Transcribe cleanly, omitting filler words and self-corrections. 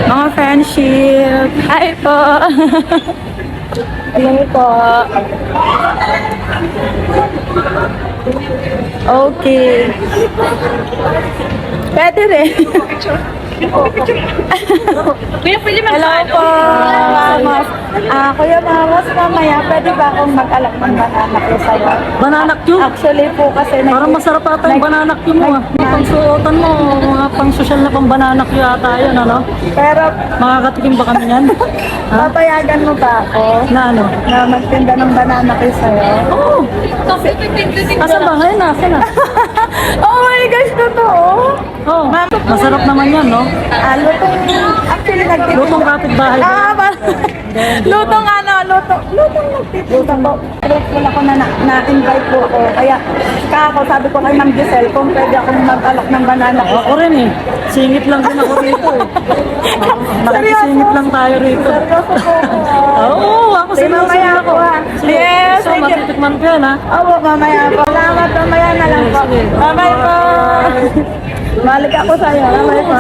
Mga friendship. Hi po. Hello po. Okay. Pwede rin. Kuya, pwede Hello po, Mamos. Kuya Mamos, mamaya pwede ba akong mag-alak ng banana ko sa'yo? Banana Q? Actually po kasi Parang masarap ata yung banana Q mo ah. Pang suotan mo, mga pang social na pang banana Q ata yan, ano? Pero Makakatikim ba kami yan? papayagan mo ba ako Na ano? na magtinda ng banana ko sa'yo? Oo! Asan ba? Ngayon na, asan na? Oh my gosh, totoo? Oo, masarap naman yan, no? Lutong, actually nagtitinda. Lutong kapitbahay ba? Lutong lutong nagtitinda po. Grateful ako na na-invite po ako. Kaya, kako, sabi ko kay Ma'am Giselle, kung pwede akong mag-alok ng banana ko. Ako rin eh. Singit lang din ako rito eh. Nakikisingit lang tayo rito. Seryoso po ako. Oo, ako Di seryoso mamaya ako. po ah. Yes, So, thank you. matitikman ko yan ha. Oo, mamaya po. Salamat, mamaya na lang po. Sige. Bye-bye po. Balik ako sa'yo. Bye-bye po.